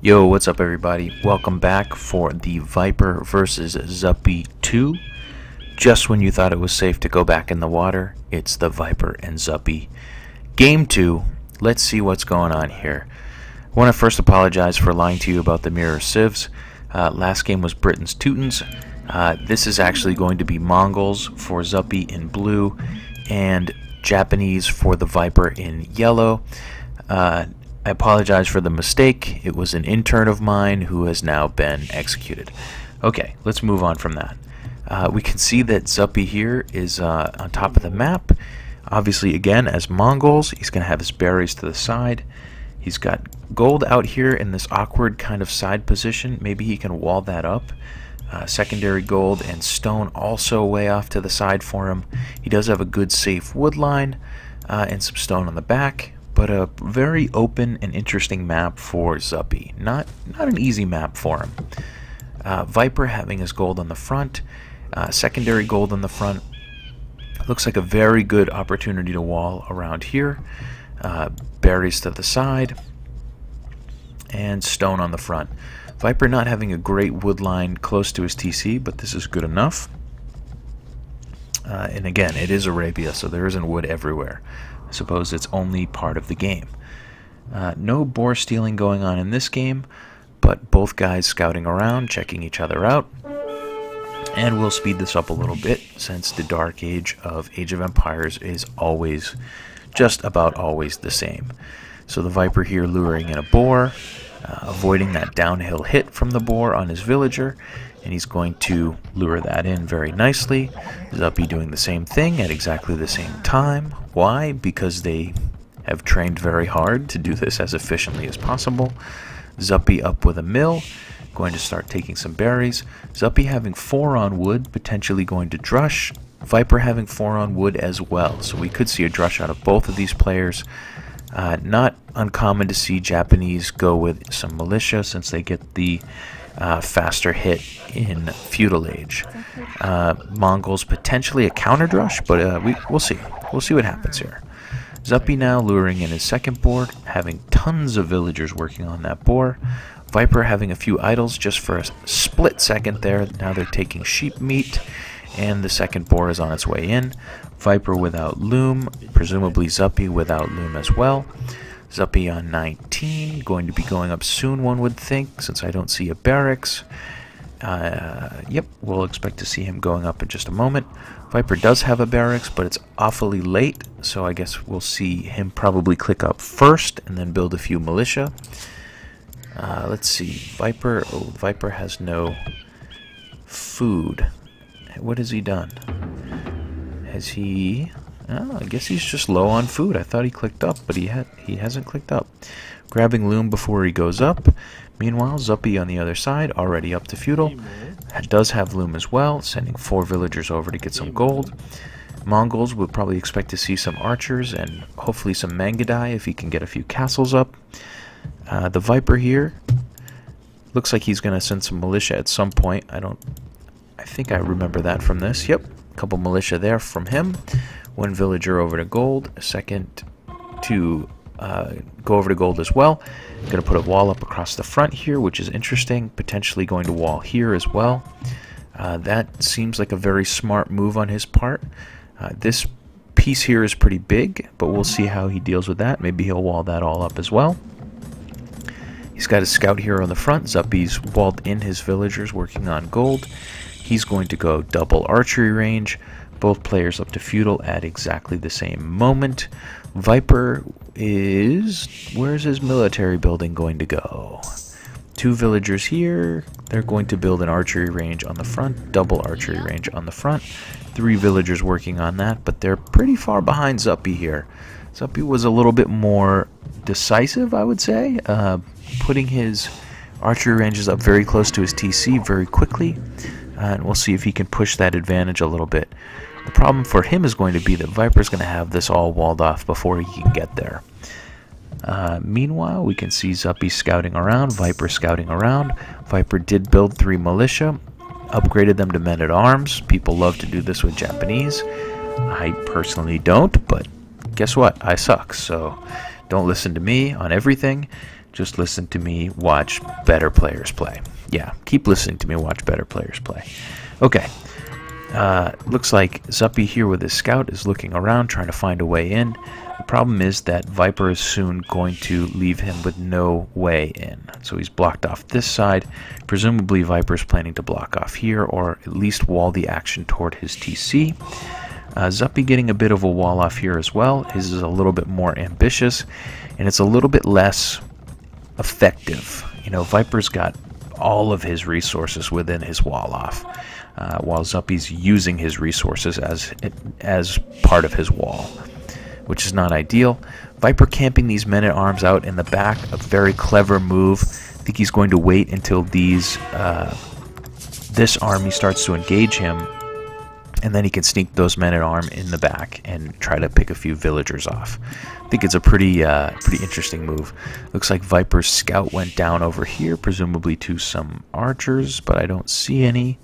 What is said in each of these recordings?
Yo, what's up everybody? Welcome back for the Viper versus Zuppi 2. Just when you thought it was safe to go back in the water, it's the Viper and Zuppi. Game 2. Let's see what's going on here. I want to first apologize for lying to you about the mirror sieves. Last game was Britain's Teutons. This is actually going to be Mongols for Zuppi in blue and Japanese for the Viper in yellow. I apologize for the mistake. It was an intern of mine who has now been executed. Okay, let's move on from that. We can see that Zuppi here is on top of the map. Obviously, again, as Mongols, he's going to have his berries to the side. He's got gold out here in this awkward kind of side position. Maybe he can wall that up. Secondary gold and stone also way off to the side for him. He does have a good safe wood line and some stone on the back. But a very open and interesting map for Zuppi. Not an easy map for him. Viper having his gold on the front, secondary gold on the front. Looks like a very good opportunity to wall around here. Berries to the side, and stone on the front. Viper not having a great wood line close to his TC, but this is good enough. And again, it is Arabia, so there isn't wood everywhere. I suppose it's only part of the game. No boar stealing going on in this game, but both guys scouting around, checking each other out. And we'll speed this up a little bit, since the Dark Age of Age of Empires is always, just about always the same. So the Viper here luring in a boar, avoiding that downhill hit from the boar on his villager, and he's going to lure that in very nicely. Zuppi doing the same thing at exactly the same time. Why? Because they have trained very hard to do this as efficiently as possible. Zuppi up with a mill, going to start taking some berries. Zuppi having 4 on wood, potentially going to drush. Viper having 4 on wood as well. So we could see a drush out of both of these players. Not uncommon to see Japanese go with some militia since they get the faster hit in feudal age. Mongols potentially a counter drush, but we'll see. We'll see what happens here. Zuppi now luring in his second board, having tons of villagers working on that boar. Viper having a few idols just for a split second there. Now they're taking sheep meat, and the second boar is on its way in. Viper without loom, presumably Zuppi without loom as well. Zuppi on 19, going to be going up soon, one would think, since I don't see a barracks. Yep, we'll expect to see him going up in just a moment. Viper does have a barracks, but it's awfully late, so I guess we'll see him probably click up first and then build a few militia. Let's see, Viper, oh, Viper has no food. What has he done? Has he... Oh, I guess he's just low on food. I thought he clicked up, but he hasn't clicked up. Grabbing loom before he goes up. Meanwhile, Zuppi on the other side, already up to feudal. Does have loom as well, sending 4 villagers over to get some gold. Mongols will probably expect to see some archers and hopefully some Mangadai if he can get a few castles up. The Viper here looks like he's going to send some militia at some point. I think I remember that from this. Yep, a couple militia there from him. 1 villager over to gold, a second to go over to gold as well. Going to put a wall up across the front here, which is interesting. Potentially going to wall here as well. That seems like a very smart move on his part. This piece here is pretty big, but we'll see how he deals with that. Maybe he'll wall that all up as well. He's got a scout here on the front. Zuppi's walled in his villagers working on gold. He's going to go double archery range. Both players up to feudal at exactly the same moment. Viper is... Where's his military building going to go? 2 villagers here. They're going to build an archery range on the front. Double archery range on the front. 3 villagers working on that, but they're pretty far behind Zuppi here. Zuppi was a little bit more decisive, I would say. Putting his archery ranges up very close to his TC very quickly. And we'll see if he can push that advantage a little bit. The problem for him is going to be that Viper's going to have this all walled off before he can get there. Meanwhile, we can see Zuppi scouting around, Viper scouting around. Viper did build 3 militia, upgraded them to men-at-arms. People love to do this with Japanese. I personally don't, but guess what? I suck, so don't listen to me on everything. Just listen to me, watch better players play. Yeah, keep listening to me, watch better players play. Okay. Looks like Zuppi here with his scout is looking around, trying to find a way in. The problem is that Viper is soon going to leave him with no way in. So he's blocked off this side. Presumably Viper's planning to block off here, or at least wall the action toward his TC. Zuppi getting a bit of a wall off here as well. His is a little bit more ambitious, and it's a little bit less effective. You know, Viper's got all of his resources within his wall off, while Zuppi's using his resources as part of his wall, which is not ideal. Viper camping these men-at-arms out in the back, a very clever move. I think he's going to wait until this army starts to engage him, and then he can sneak those men-at-arms in the back and try to pick a few villagers off. I think it's a pretty interesting move. Looks like Viper's scout went down over here, presumably to some archers, but I don't see any.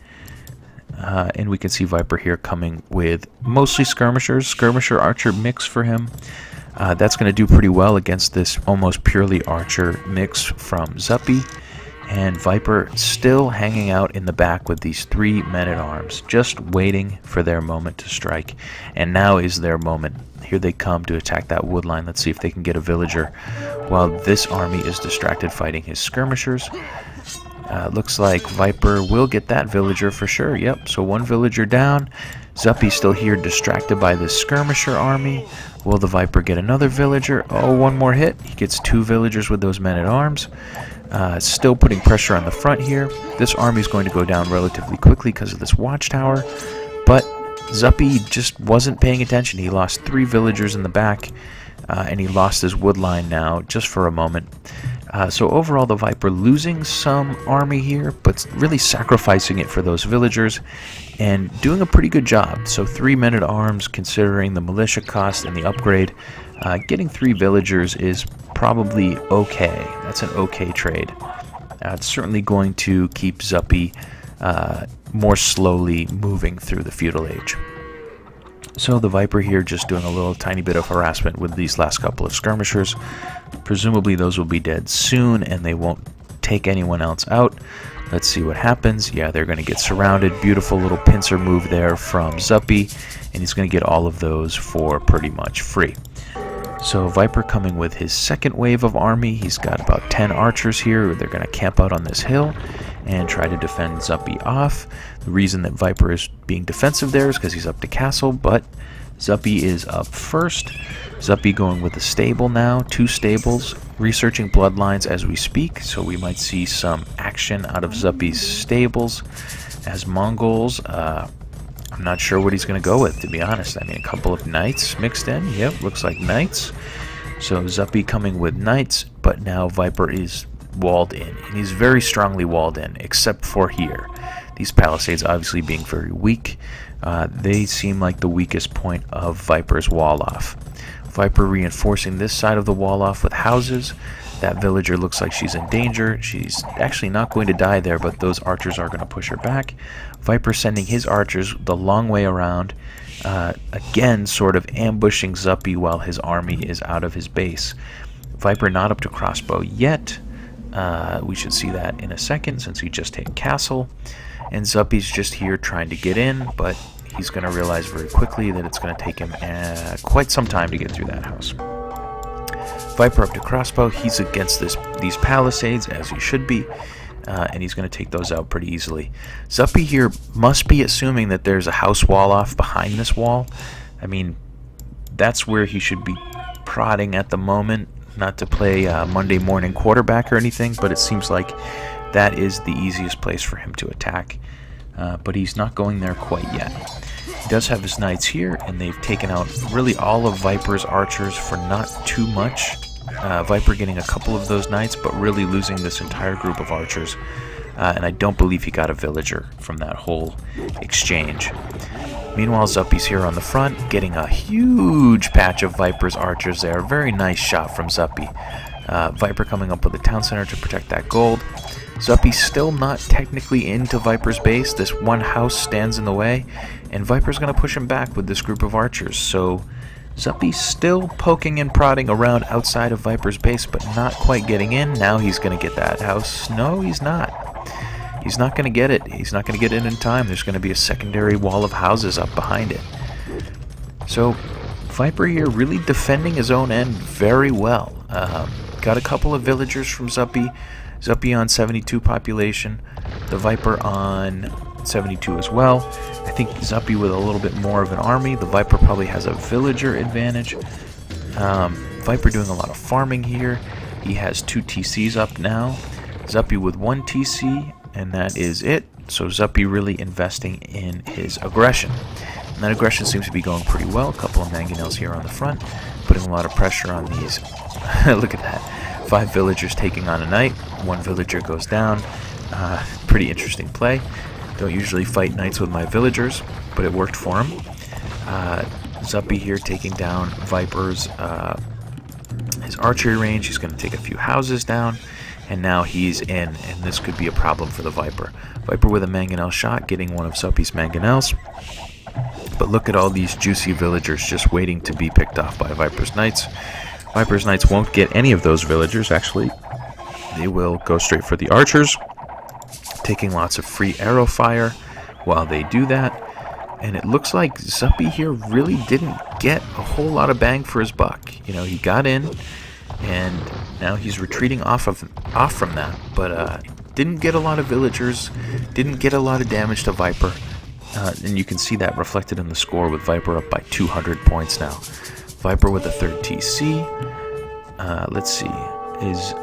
And we can see Viper here coming with mostly skirmishers, skirmisher-archer mix for him. That's going to do pretty well against this almost purely archer mix from Zuppi. And Viper still hanging out in the back with these 3 men-at-arms, just waiting for their moment to strike. And now is their moment. Here they come to attack that wood line. Let's see if they can get a villager while this army is distracted fighting his skirmishers. Looks like Viper will get that villager for sure. Yep, so 1 villager down. Zuppi's still here distracted by this skirmisher army. Will the Viper get another villager? Oh, 1 more hit. He gets 2 villagers with those men-at-arms. Still putting pressure on the front here. This army is going to go down relatively quickly because of this watchtower. But Zuppi just wasn't paying attention. He lost 3 villagers in the back. And he lost his wood line now just for a moment. So overall, the Viper losing some army here, but really sacrificing it for those villagers and doing a pretty good job. So 3 men-at-arms, considering the militia cost and the upgrade. Getting 3 villagers is probably okay. That's an okay trade. It's certainly going to keep Zuppi more slowly moving through the feudal age. So the Viper here just doing a little tiny bit of harassment with these last couple of skirmishers. Presumably those will be dead soon and they won't take anyone else out. Let's see what happens. Yeah, they're going to get surrounded. Beautiful little pincer move there from Zuppi, and he's going to get all of those for pretty much free. So Viper coming with his second wave of army. He's got about 10 archers here. They're going to camp out on this hill and try to defend Zuppi off. The reason that Viper is being defensive there is because he's up to castle, but Zuppi is up first. Zuppi going with a stable now, 2 stables, researching bloodlines as we speak, so we might see some action out of Zuppi's stables. As Mongols, I'm not sure what he's going to go with, to be honest. I mean, a couple of knights mixed in. Yep, looks like knights. So Zuppi coming with knights, but now Viper is walled in, and he's very strongly walled in, except for here. These palisades obviously being very weak. They seem like the weakest point of Viper's wall off. Viper reinforcing this side of the wall off with houses. That villager looks like she's in danger. She's actually not going to die there, but those archers are going to push her back. Viper sending his archers the long way around, again sort of ambushing Zuppi while his army is out of his base. Viper not up to crossbow yet. We should see that in a second since he just hit castle. And Zuppi's just here trying to get in, but he's going to realize very quickly that it's going to take him quite some time to get through that house. Viper up to crossbow. He's against these palisades, as he should be, and he's going to take those out pretty easily. Zuppi here must be assuming that there's a house wall off behind this wall. I mean, that's where he should be prodding at the moment. Not to play Monday morning quarterback or anything, but it seems like that is the easiest place for him to attack. But he's not going there quite yet. He does have his knights here, and they've taken out really all of Viper's archers for not too much. Viper getting a couple of those knights, but really losing this entire group of archers. And I don't believe he got a villager from that whole exchange. Meanwhile, Zuppi's here on the front, getting a huge patch of Viper's archers there. Very nice shot from Zuppi. Viper coming up with the town center to protect that gold. Zuppi's still not technically into Viper's base. This one house stands in the way, and Viper's going to push him back with this group of archers. So Zuppi's still poking and prodding around outside of Viper's base, but not quite getting in. Now he's going to get that house. No, he's not. He's not going to get it. He's not going to get it in time. There's going to be a secondary wall of houses up behind it. So Viper here really defending his own end very well. Got a couple of villagers from Zuppi. Zuppi on 72 population. The Viper on 72 as well. I think Zuppi with a little bit more of an army. The Viper probably has a villager advantage. Viper doing a lot of farming here. He has 2 TCs up now. Zuppi with 1 TC, and that is it. So Zuppi really investing in his aggression. And that aggression seems to be going pretty well. A couple of mangonels here on the front, putting a lot of pressure on these. Look at that. 5 villagers taking on a knight. 1 villager goes down. Pretty interesting play. Don't usually fight knights with my villagers, but it worked for him. Zuppi here taking down Viper's his archery range. He's going to take a few houses down, and now he's in, and this could be a problem for the Viper. Viper with a mangonel shot, getting one of Zuppi's mangonels. But look at all these juicy villagers just waiting to be picked off by Viper's knights. Viper's knights won't get any of those villagers, actually. They will go straight for the archers, taking lots of free arrow fire while they do that. And it looks like Zuppi here really didn't get a whole lot of bang for his buck. You know, he got in, and now he's retreating off from that. But didn't get a lot of villagers, didn't get a lot of damage to Viper. And you can see that reflected in the score with Viper up by 200 points now. Viper with the 3rd TC. Let's see. Is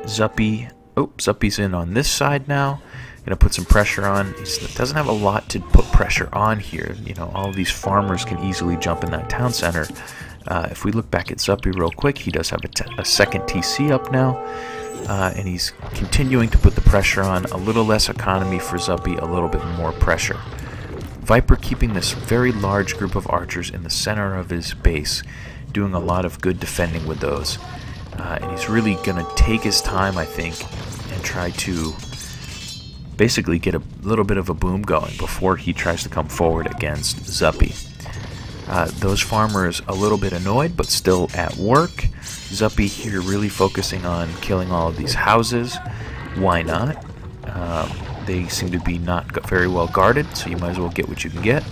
Zuppi... Oh, Zuppi's in on this side now. Gonna put some pressure on. He doesn't have a lot to put pressure on here. You know, all of these farmers can easily jump in that town center. If we look back at Zuppi real quick, he does have a 2nd TC up now. And he's continuing to put the pressure on. A little less economy for Zuppi, a little bit more pressure. Viper keeping this very large group of archers in the center of his base, doing a lot of good defending with those. And he's really going to take his time, I think, and try to basically get a little bit of a boom going before he tries to come forward against Zuppi. Those farmers a little bit annoyed, but still at work. Zuppi here really focusing on killing all of these houses. Why not? They seem to be not very well guarded, so you might as well get what you can get.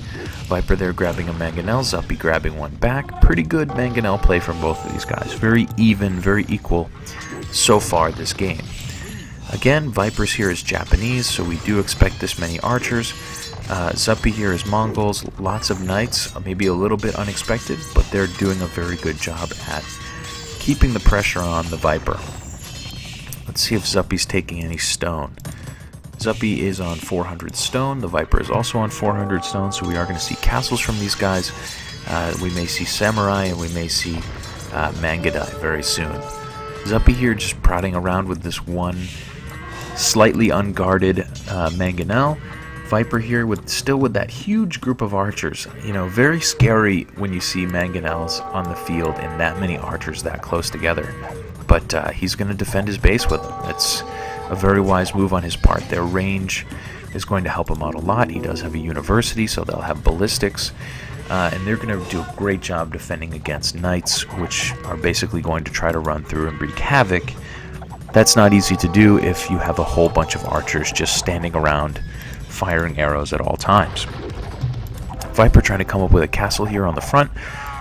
Viper there grabbing a mangonel, Zuppi grabbing one back. Pretty good mangonel play from both of these guys. Very even, very equal so far this game. Again, Viper's here is Japanese, so we do expect this many archers. Zuppi here is Mongols, lots of knights, maybe a little bit unexpected, but they're doing a very good job at keeping the pressure on the Viper. Let's see if Zuppi's taking any stone. Zuppi is on 400 stone. The Viper is also on 400 stone, so we are going to see castles from these guys. We may see samurai, and we may see Mangadai very soon. Zuppi here just prodding around with this one slightly unguarded mangonel. Viper here still with that huge group of archers. You know, very scary when you see mangonels on the field and that many archers that close together. But he's going to defend his base with them. It's a very wise move on his part. Their range is going to help him out a lot. He does have a university, so they'll have ballistics. And they're going to do a great job defending against knights, which are basically going to try to run through and wreak havoc. That's not easy to do if you have a whole bunch of archers just standing around firing arrows at all times. Viper trying to come up with a castle here on the front.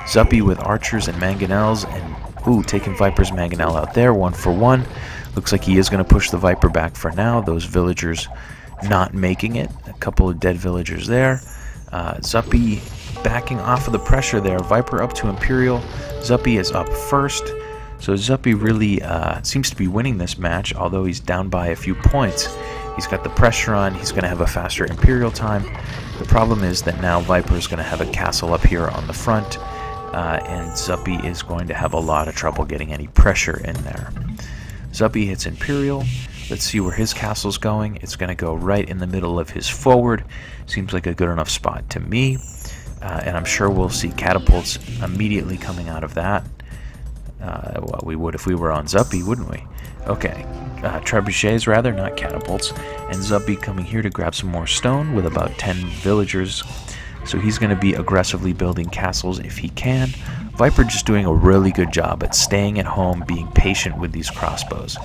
Zuppi with archers and mangonels, and taking Viper's mangonel out there, 1 for 1. Looks like he is going to push the Viper back for now. Those villagers not making it. A couple of dead villagers there. Zuppi backing off of the pressure there. Viper up to Imperial. Zuppi is up first. So Zuppi really seems to be winning this match, although he's down by a few points. He's got the pressure on. He's going to have a faster Imperial time. The problem is that now Viper is going to have a castle up here on the front, and Zuppi is going to have a lot of trouble getting any pressure in there. Zuppi hits Imperial. Let's see where his castle's going. It's going to go right in the middle of his forward. Seems like a good enough spot to me. And I'm sure we'll see catapults immediately coming out of that. Well, we would if we were on Zuppi, wouldn't we? Okay. Trebuchets, rather, not catapults. And Zuppi coming here to grab some more stone with about 10 villagers. So he's going to be aggressively building castles if he can. Viper just doing a really good job at staying at home, being patient with these crossbows.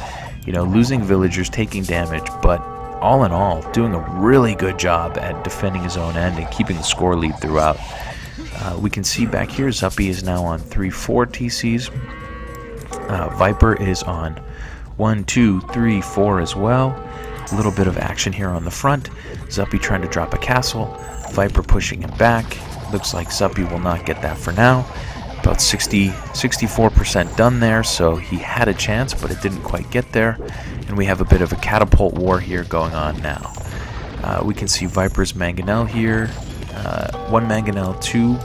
You know, losing villagers, taking damage, but all in all, doing a really good job at defending his own end and keeping the score lead throughout. We can see back here, Zuppi is now on 3-4 TCs. Viper is on 1, 2, 3, 4 as well. A little bit of action here on the front. Zuppi trying to drop a castle. Viper pushing him back. Looks like Zuppi will not get that for now. About 64% done there, so he had a chance, but it didn't quite get there. And we have a bit of a catapult war here going on now. We can see Viper's Mangonel here. 1 Mangonel, 2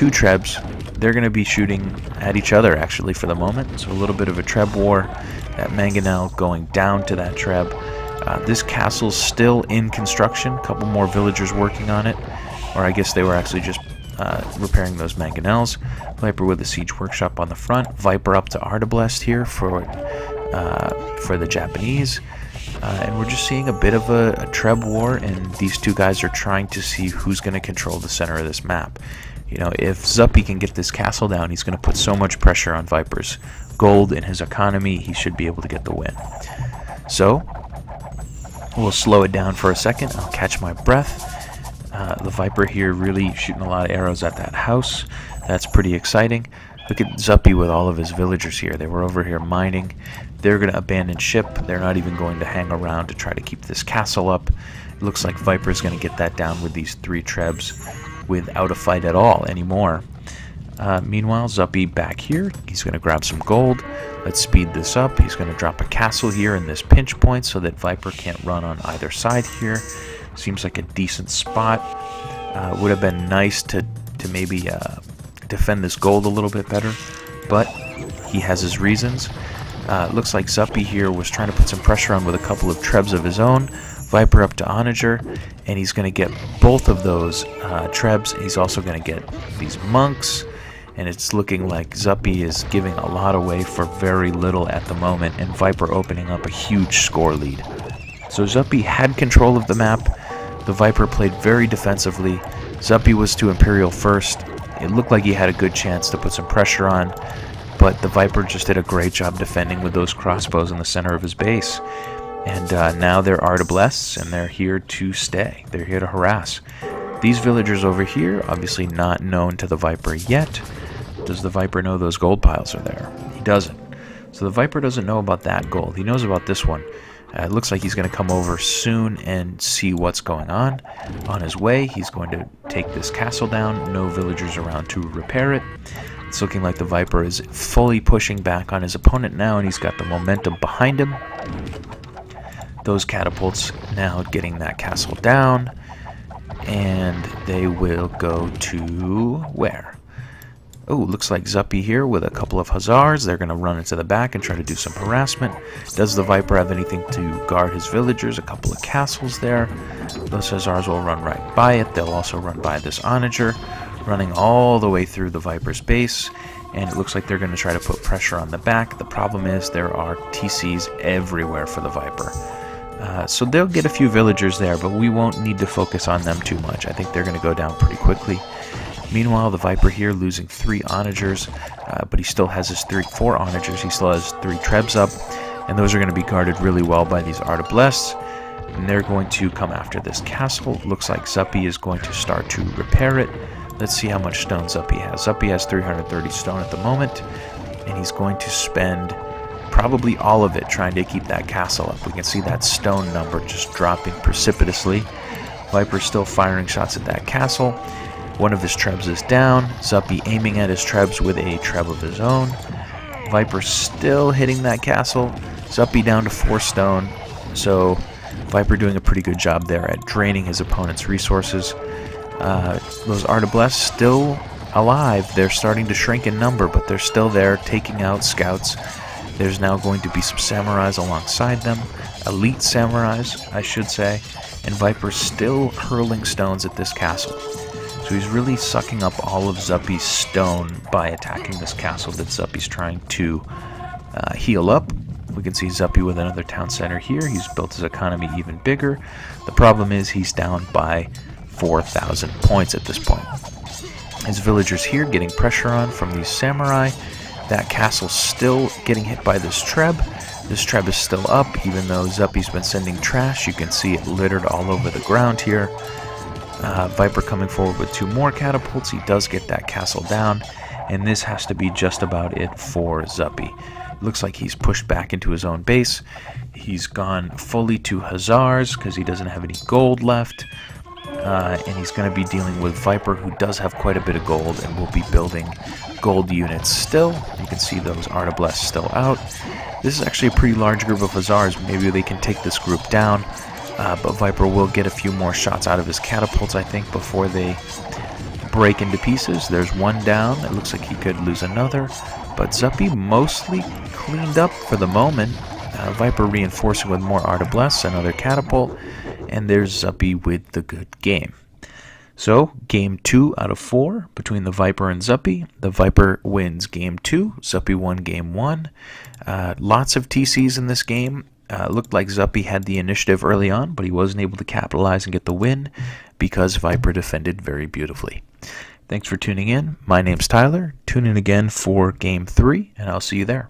Trebs. They're going to be shooting at each other, actually, for the moment. So a little bit of a Treb war. That Mangonel going down to that Treb. This castle's still in construction. A couple more villagers working on it. Or I guess they were actually just repairing those Mangonels. Viper with the Siege Workshop on the front. Viper up to Ardablest here for the Japanese. And we're just seeing a bit of a Treb war, and these two guys are trying to see who's going to control the center of this map. You know, if Zuppi can get this castle down, he's going to put so much pressure on Viper's gold and his economy, he should be able to get the win. So, we'll slow it down for a second. I'll catch my breath. The Viper here really shooting a lot of arrows at that house. That's pretty exciting. Look at Zuppi with all of his villagers here. They were over here mining. They're going to abandon ship. They're not even going to hang around to try to keep this castle up. It looks like Viper's going to get that down with these 3 Trebs without a fight at all anymore. Meanwhile, Zuppi back here. He's going to grab some gold. Let's speed this up. He's going to drop a castle here in this pinch point so that Viper can't run on either side here. Seems like a decent spot. Would have been nice to maybe defend this gold a little bit better, but he has his reasons. Looks like Zuppi here was trying to put some pressure on with a couple of Trebs of his own. Viper up to Onager, and he's going to get both of those Trebs. He's also going to get these monks, and it's looking like Zuppi is giving a lot away for very little at the moment, and Viper opening up a huge score lead. So Zuppi had control of the map. The Viper played very defensively. Zuppi was to Imperial first. It looked like he had a good chance to put some pressure on, but the Viper just did a great job defending with those crossbows in the center of his base. And now they're Ardablests, and they're here to stay. They're here to harass. These villagers over here, obviously not known to the Viper yet. Does the Viper know those gold piles are there? He doesn't. So the Viper doesn't know about that gold. He knows about this one. It looks like he's going to come over soon and see what's going on. On his way, he's going to take this castle down. No villagers around to repair it. It's looking like the Viper is fully pushing back on his opponent now, and he's got the momentum behind him. Those catapults now getting that castle down, and they will go to where? Oh, looks like Zuppi here with a couple of Hussars. They're going to run into the back and try to do some harassment. Does the Viper have anything to guard his villagers? A couple of castles there. Those Hussars will run right by it. They'll also run by this Onager, running all the way through the Viper's base. And it looks like they're going to try to put pressure on the back. The problem is there are TCs everywhere for the Viper. So they'll get a few villagers there, but we won't need to focus on them too much. I think they're going to go down pretty quickly. Meanwhile, the Viper here losing 3 Onagers, but he still has his 4 Onagers. He still has 3 Trebs up, and those are going to be guarded really well by these Ardablests. And they're going to come after this castle. Looks like Zuppi is going to start to repair it. Let's see how much stone Zuppi has. Zuppi has 330 stone at the moment, and he's going to spend probably all of it trying to keep that castle up. We can see that stone number just dropping precipitously. Viper's still firing shots at that castle. One of his Trebs is down. Zuppi aiming at his Trebs with a Treb of his own. Viper still hitting that castle. Zuppi down to 4 stone. So Viper doing a pretty good job there at draining his opponent's resources. Those Ardablests still alive. They're starting to shrink in number, but they're still there taking out scouts. There's now going to be some samurais alongside them. Elite samurais, I should say. And Viper's still hurling stones at this castle. So he's really sucking up all of Zuppi's stone by attacking this castle that Zuppi's trying to heal up. We can see Zuppi with another town center here. He's built his economy even bigger. The problem is he's down by 4,000 points at this point. His villagers here getting pressure on from these samurai. That castle's still getting hit by this treb. This treb is still up, even though Zuppi's been sending trash. You can see it littered all over the ground here. Viper coming forward with 2 more catapults. He does get that castle down, and this has to be just about it for Zuppi. Looks like he's pushed back into his own base. He's gone fully to Hussars because he doesn't have any gold left. And he's going to be dealing with Viper, who does have quite a bit of gold and will be building gold units still. You can see those Artabless still out. This is actually a pretty large group of Hussars. Maybe they can take this group down, but Viper will get a few more shots out of his catapults, I think, before they break into pieces. There's one down. It looks like he could lose another, but Zuppi mostly cleaned up for the moment. Viper reinforcing with more Artabless, another catapult, and there's Zuppi with the good game. So, game 2 out of 4 between the Viper and Zuppi. The Viper wins game 2. Zuppi won game 1. Lots of TCs in this game. Looked like Zuppi had the initiative early on, but he wasn't able to capitalize and get the win because Viper defended very beautifully. Thanks for tuning in. My name's Tyler. Tune in again for game 3, and I'll see you there.